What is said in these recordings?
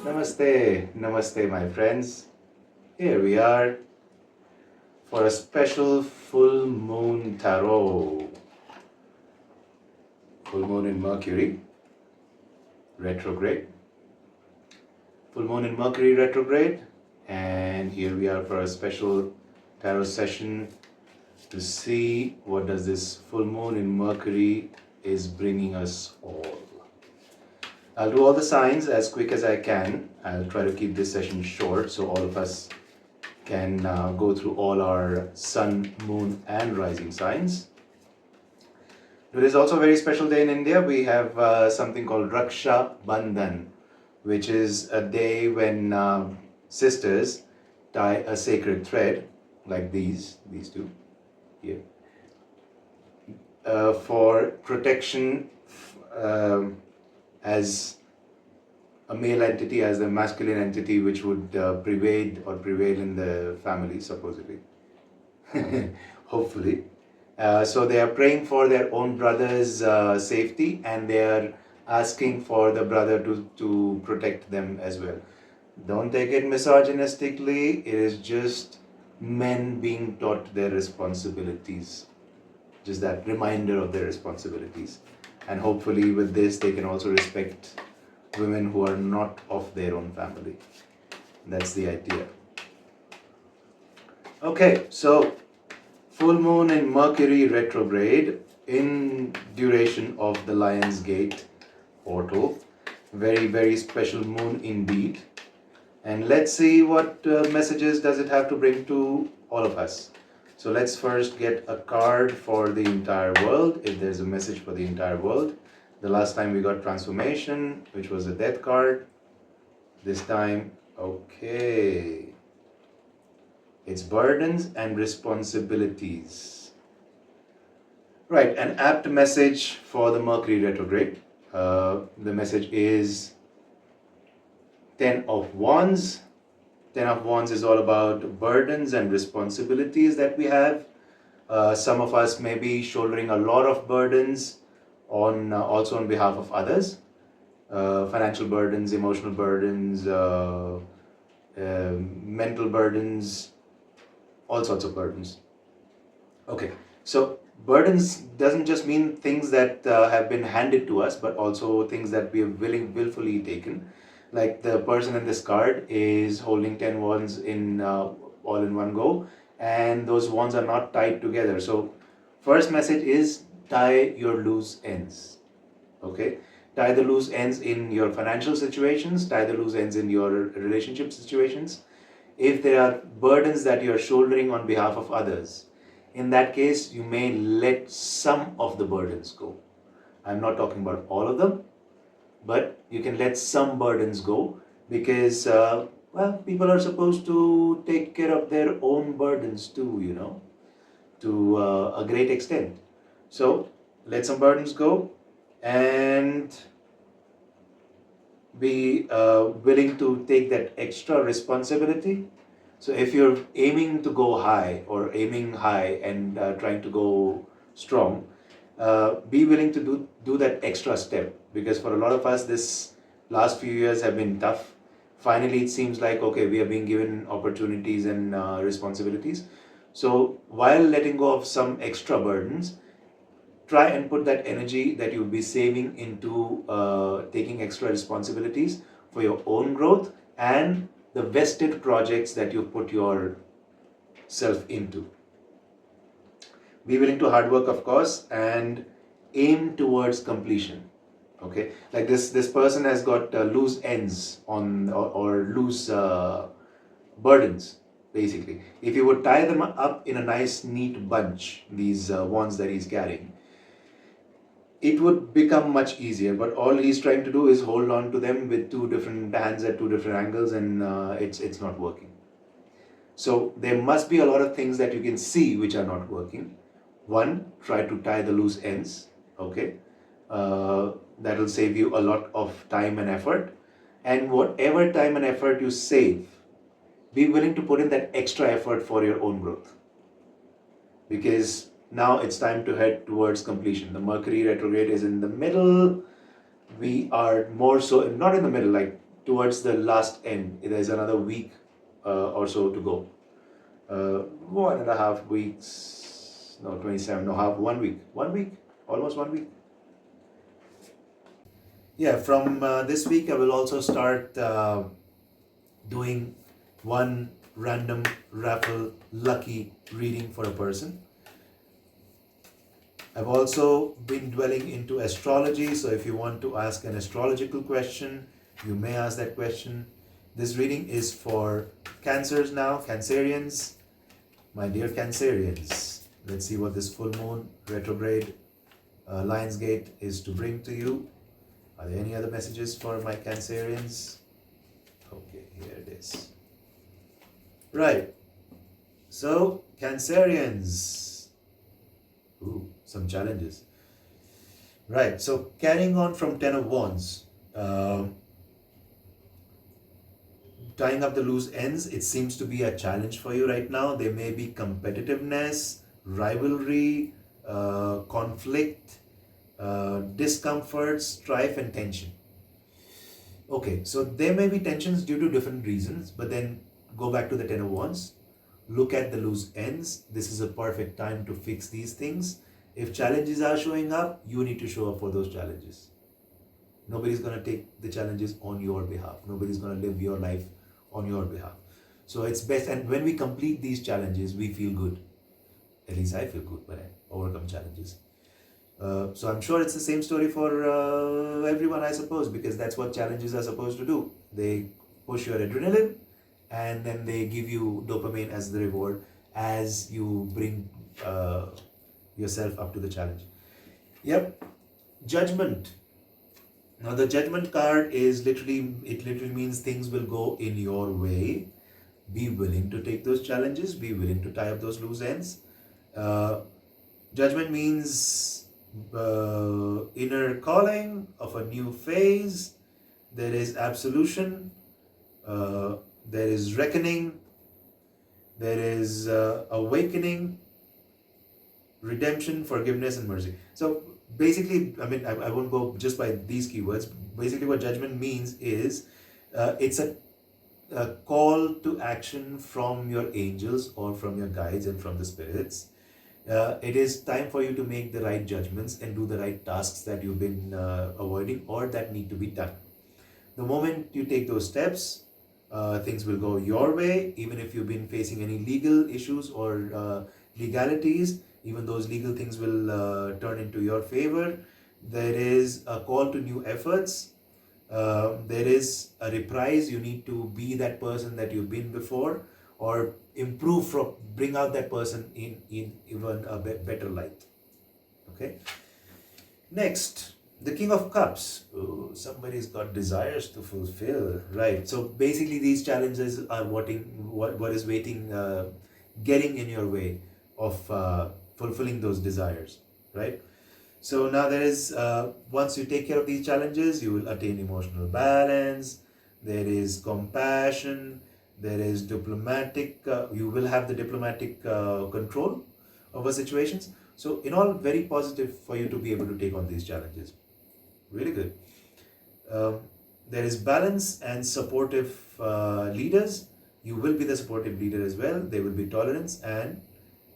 Namaste, namaste, my friends. Here we are for a special full moon tarot. Full moon in Mercury Retrograde. Full moon in Mercury Retrograde. And here we are for a special tarot session to see what does this full moon in Mercury is bringing us all. I'll do all the signs as quick as I can. I'll try to keep this session short so all of us can go through all our sun, moon, and rising signs. Today is also a very special day in India. We have something called Raksha Bandhan, which is a day when sisters tie a sacred thread, like these two here, for protection as a male entity, as the masculine entity which would prevail in the family, supposedly. Hopefully. So they are praying for their own brother's safety, and they are asking for the brother to protect them as well. Don't take it misogynistically, it is just men being taught their responsibilities. Just that reminder of their responsibilities. And hopefully with this they can also respect women who are not of their own family. That's the idea. Okay, so full moon in Mercury retrograde in duration of the Lion's Gate portal. Very, very special moon indeed. And let's see what messages does it have to bring to all of us. So let's first get a card for the entire world, if there's a message for the entire world. The last time we got transformation, which was a death card. This time, okay. It's burdens and responsibilities. Right, an apt message for the Mercury retrograde. The message is Ten of Wands. Ten of Wands is all about burdens and responsibilities that we have. Some of us may be shouldering a lot of burdens also on behalf of others. Financial burdens, emotional burdens, mental burdens, all sorts of burdens. Okay, so burdens doesn't just mean things that have been handed to us, but also things that we have willfully taken. Like the person in this card is holding 10 wands in all in one go, and those wands are not tied together. So first message is tie your loose ends. Okay, tie the loose ends in your financial situations, tie the loose ends in your relationship situations. If there are burdens that you're shouldering on behalf of others, in that case, you may let some of the burdens go. I'm not talking about all of them, but you can let some burdens go because, people are supposed to take care of their own burdens too, to a great extent. So let some burdens go and be willing to take that extra responsibility. So if you're aiming to go high or aiming high and trying to go strong, be willing to do that extra step, because for a lot of us this last few years have been tough. Finally it seems like, okay, we are being given opportunities and responsibilities. So while letting go of some extra burdens, try and put that energy that you'll be saving into taking extra responsibilities for your own growth and the vested projects that you put yourself into. Be willing to hard work, of course, and aim towards completion. Okay, like this person has got loose ends on or loose burdens. Basically, if you would tie them up in a nice neat bunch, these wands that he's carrying, it would become much easier. But all he's trying to do is hold on to them with two different hands at two different angles, and it's not working. So there must be a lot of things that you can see which are not working. One, try to tie the loose ends. Okay, that will save you a lot of time and effort. And whatever time and effort you save, be willing to put in that extra effort for your own growth. Because Now it's time to head towards completion. The Mercury retrograde is in the middle. We are more so, not in the middle, like towards the last end. There's another week or so to go. 1.5 weeks, no, 27, no, half, 1 week. 1 week, almost 1 week. Yeah, from this week I will also start doing one random raffle lucky reading for a person. I've also been dwelling into astrology, so if you want to ask an astrological question, you may ask that question. This reading is for Cancers now, Cancerians. My dear Cancerians, let's see what this full moon retrograde Lionsgate is to bring to you. Are there any other messages for my Cancerians? Okay, here it is. Right. So, Cancerians. Ooh, some challenges. Right. So, carrying on from Ten of Wands. Tying up the loose ends, it seems to be a challenge for you right now. There may be competitiveness, rivalry, conflict, discomfort, strife, and tension. Okay, so there may be tensions due to different reasons, but then go back to the Ten of Wands. Look at the loose ends. This is a perfect time to fix these things. If challenges are showing up, you need to show up for those challenges. Nobody's going to take the challenges on your behalf. Nobody's going to live your life on your behalf. So it's best, and when we complete these challenges, we feel good. At least I feel good when I overcome challenges. So I'm sure it's the same story for everyone, I suppose, because that's what challenges are supposed to do. They push your adrenaline, and then they give you dopamine as the reward as you bring yourself up to the challenge. Yep. Judgment. Now the Judgment card is literally means things will go in your way. Be willing to take those challenges. Be willing to tie up those loose ends. Judgment means inner calling of a new phase. There is absolution. There is reckoning. There is awakening, redemption, forgiveness, and mercy. So basically, I mean, I won't go just by these keywords. Basically, what judgment means is it's a call to action from your angels or from your guides and from the spirits. It is time for you to make the right judgments and do the right tasks that you've been avoiding or that need to be done. The moment you take those steps, things will go your way. Even if you've been facing any legal issues or legalities, even those legal things will turn into your favor. There is a call to new efforts. There is a reprise. You need to be that person that you've been before, or improve from, bring out that person in even a better light. Okay. Next, the King of Cups. Ooh, somebody's got desires to fulfill, right? So basically, these challenges are what is waiting, getting in your way of fulfilling those desires, right? So now there is, once you take care of these challenges, you will attain emotional balance. There is compassion. There is diplomatic, you will have the diplomatic control over situations. So in all, very positive for you to be able to take on these challenges. Really good. There is balance and supportive leaders. You will be the supportive leader as well. There will be tolerance and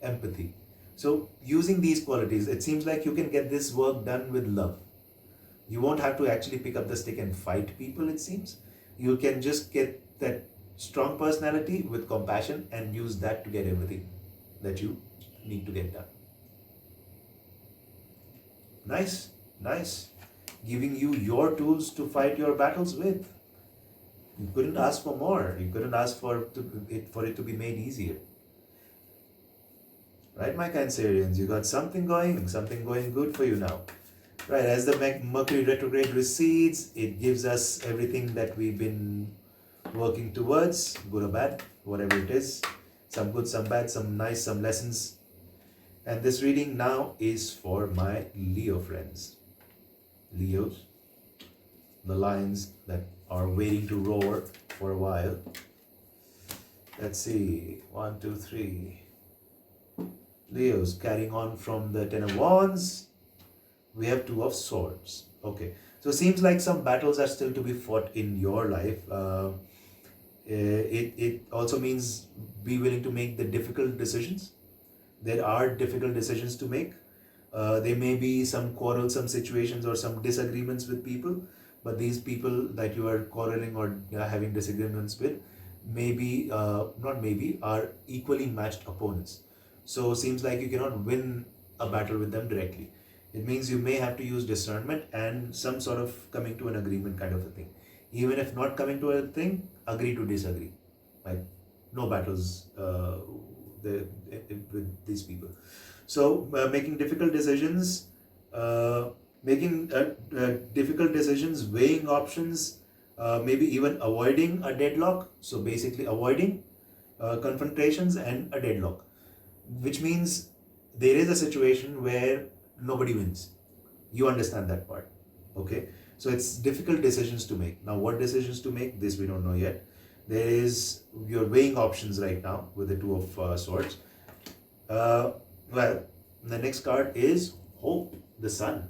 empathy. So using these qualities, it seems like you can get this work done with love. You won't have to actually pick up the stick and fight people, it seems. You can just get that strong personality with compassion and use that to get everything that you need to get done. Nice, nice. Giving you your tools to fight your battles with. You couldn't ask for more. You couldn't ask for it to be made easier. Right, my Cancerians? You got something going good for you now. Right, as the Mercury retrograde recedes, it gives us everything that we've been working towards, good or bad, whatever it is. Some good, some bad, some nice, some lessons. And this reading now is for my Leo friends. Leos, the lions that are waiting to roar for a while. Let's see, 1, 2, 3. Leos, carrying on from the Ten of Wands, we have Two of Swords. Okay, so it seems like some battles are still to be fought in your life. It also means be willing to make the difficult decisions. There are difficult decisions to make. There may be some quarrelsome situations or some disagreements with people, but these people that you are quarreling or having disagreements with, maybe, not maybe, are equally matched opponents. So seems like you cannot win a battle with them directly. It means you may have to use discernment and some sort of coming to an agreement kind of a thing. Even if not coming to a thing, agree to disagree. Like no battles with these people. So making difficult decisions, difficult decisions, weighing options, maybe even avoiding a deadlock. So basically avoiding confrontations and a deadlock, which means there is a situation where nobody wins. You understand that part, okay? So it's difficult decisions to make. Now, what decisions to make? This we don't know yet. There is, you're weighing options right now with the Two of Swords. Well, the next card is Hope, the Sun.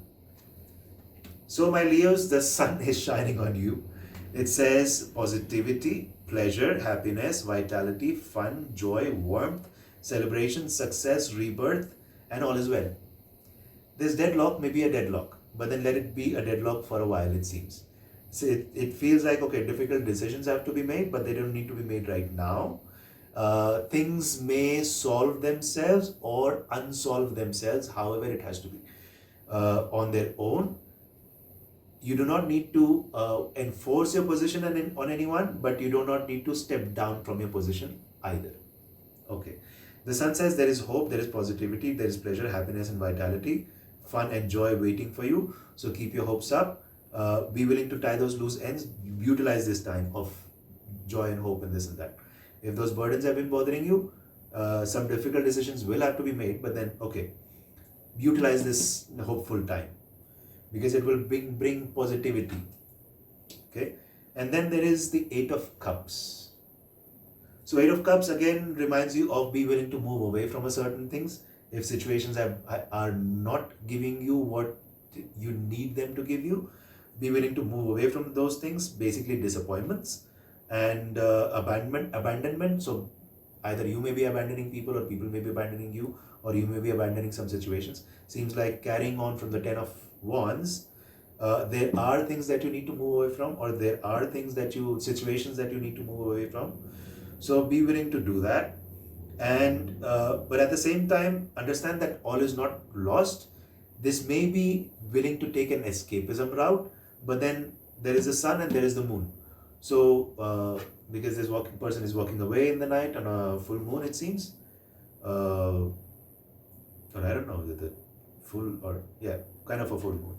So, my Leos, the sun is shining on you. It says positivity, pleasure, happiness, vitality, fun, joy, warmth, celebration, success, rebirth, and all is well. This deadlock may be a deadlock, but then let it be a deadlock for a while, it seems. So it feels like, okay, difficult decisions have to be made, but they don't need to be made right now. Things may solve themselves or unsolve themselves, however it has to be, on their own. You do not need to enforce your position on anyone, but you do not need to step down from your position either. Okay. The sun says there is hope, there is positivity, there is pleasure, happiness, and vitality, fun and joy waiting for you. So keep your hopes up. Be willing to tie those loose ends. Utilize this time of joy and hope and this and that. If those burdens have been bothering you, some difficult decisions will have to be made, but then, okay, utilize this hopeful time because it will bring positivity. Okay. And then there is the Eight of Cups. So Eight of Cups again reminds you of be willing to move away from a certain things. If situations are not giving you what you need them to give you, be willing to move away from those things, basically disappointments and abandonment. So either you may be abandoning people or people may be abandoning you, or you may be abandoning some situations. Seems like carrying on from the Ten of Wands, there are things that you need to move away from, or there are situations that you need to move away from. So be willing to do that. And but at the same time, understand that all is not lost. This may be willing to take an escapism route, but then there is the sun and there is the moon. So because this person is walking away in the night on a full moon, it seems. Or I don't know, the full or yeah, kind of a full moon.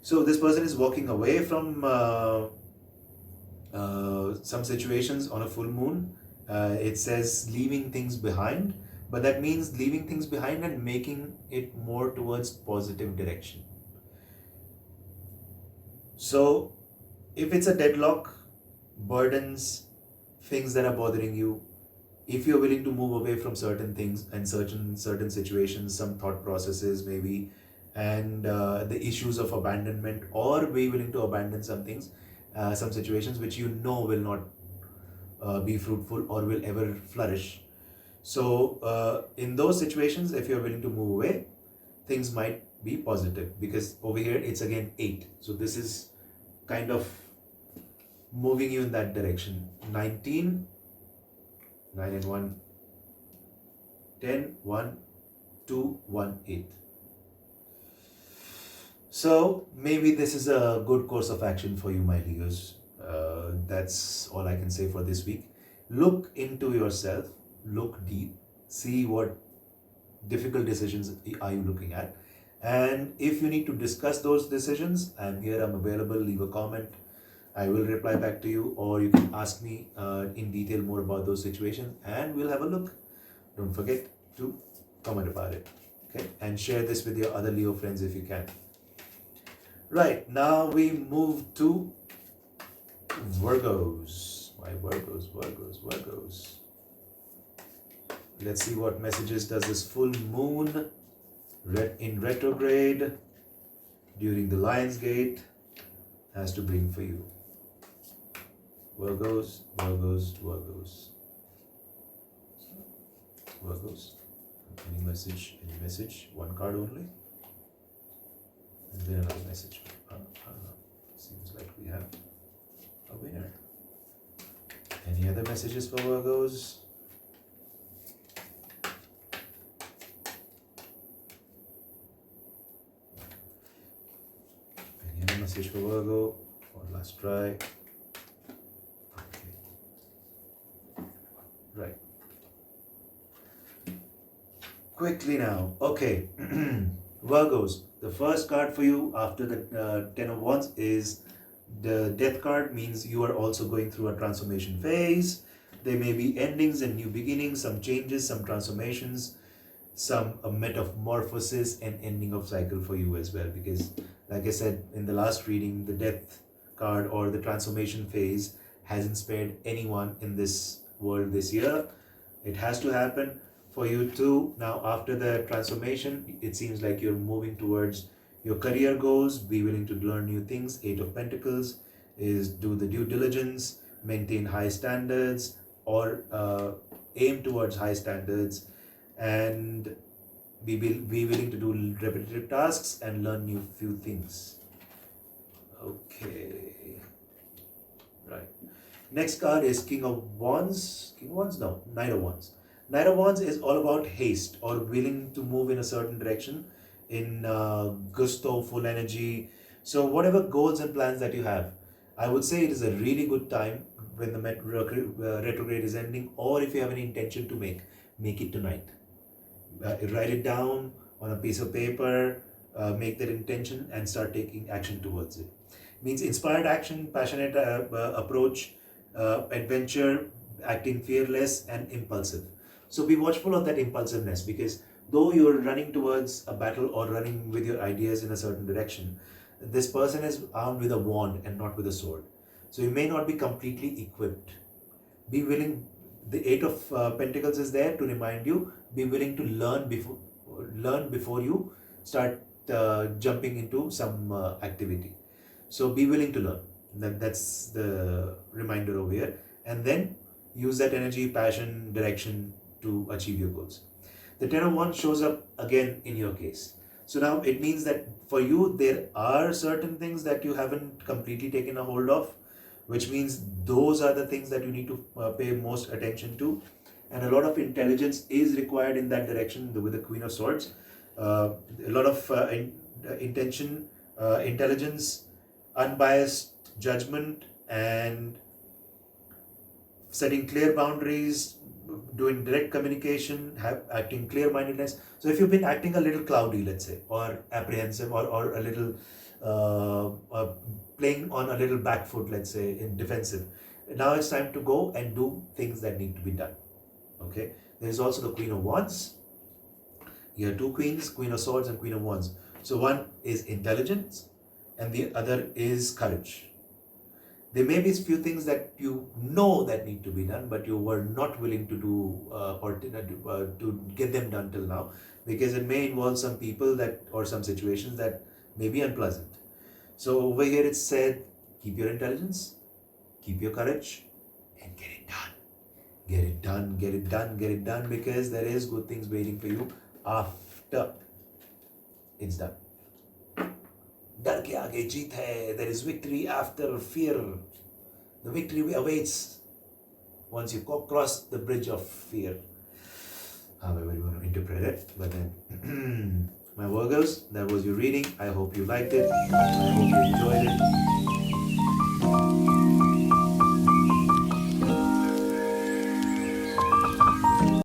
So this person is walking away from some situations on a full moon. It says leaving things behind, but that means leaving things behind and making it more towards positive direction. So if it's a deadlock, burdens, things that are bothering you, if you're willing to move away from certain things and certain situations, some thought processes maybe, and the issues of abandonment, or be willing to abandon some things, some situations which you know will not be fruitful or will ever flourish. So in those situations, if you're willing to move away, things might be positive, because over here it's again 8. So this is kind of moving you in that direction. 19, 9 and 1, 10, 1, 2, 1, 8. So maybe this is a good course of action for you, my Leos. That's all I can say for this week. Look into yourself, look deep, see what difficult decisions are you looking at. And if you need to discuss those decisions, I'm here, I'm available, leave a comment. I will reply back to you, or you can ask me in detail more about those situations and we'll have a look. Don't forget to comment about it. Okay, and share this with your other Leo friends if you can. Right, now we move to Virgos. My Virgos. Let's see what messages does this full moon in retrograde during the Lion's Gate has to bring for you. Virgos, Virgos, Virgos. Virgos. Any message, one card only. And then another message. Seems like we have a winner. Any other messages for Virgos? Any other message for Virgo? One last try. Okay. Right. Quickly now. Okay. Virgos. The first card for you after the Ten of Wands is the Death card. Means you are also going through a transformation phase. There may be endings and new beginnings, some changes, some transformations, some metamorphosis and ending of cycle for you as well. Because like I said in the last reading, the Death card or the transformation phase hasn't spared anyone in this world this year. It has to happen for you too. Now after the transformation, it seems like you're moving towards your career goals. Be willing to learn new things. Eight of Pentacles is do the due diligence, maintain high standards, or aim towards high standards, and be willing to do repetitive tasks and learn new few things. Okay, right. Next card is King of Wands. King of Wands? No, Knight of Wands. Knight of Wands is all about haste or willing to move in a certain direction, in gusto, full energy. So whatever goals and plans that you have, I would say it is a really good time when the retrograde is ending, or if you have any intention to make it tonight. Write it down on a piece of paper, make that intention and start taking action towards it. Means inspired action, passionate approach, adventure, acting fearless and impulsive. So be watchful of that impulsiveness, because though you're running towards a battle or running with your ideas in a certain direction, this person is armed with a wand and not with a sword. So you may not be completely equipped. Be willing. The Eight of Pentacles is there to remind you, be willing to learn before you start jumping into some activity. So be willing to learn. That's the reminder over here. And then use that energy, passion, direction to achieve your goals. The Ten of Wands shows up again in your case. So now it means that for you, there are certain things that you haven't completely taken a hold of, which means those are the things that you need to pay most attention to. And a lot of intelligence is required in that direction with the Queen of Swords. A lot of intelligence, unbiased judgment, and setting clear boundaries, doing direct communication, acting clear-mindedness. So if you've been acting a little cloudy, let's say, or apprehensive, or a little playing on a little back foot, let's say, in defensive, now it's time to go and do things that need to be done. Okay. There is also the Queen of Wands. You have two queens, Queen of Swords and Queen of Wands. So one is intelligence and the other is courage. There may be a few things that you know that need to be done, but you were not willing to do or to get them done till now, because it may involve some people or some situations that may be unpleasant. So over here it's said, keep your intelligence, keep your courage, and get it done. Get it done, get it done, get it done, because there is good things waiting for you after it's done. डर के आगे जीत है. There is victory after fear. The victory awaits once you cross the bridge of fear. However you want to interpret it. But then, my Virgos, that was your reading. I hope you liked it. I hope you enjoyed it.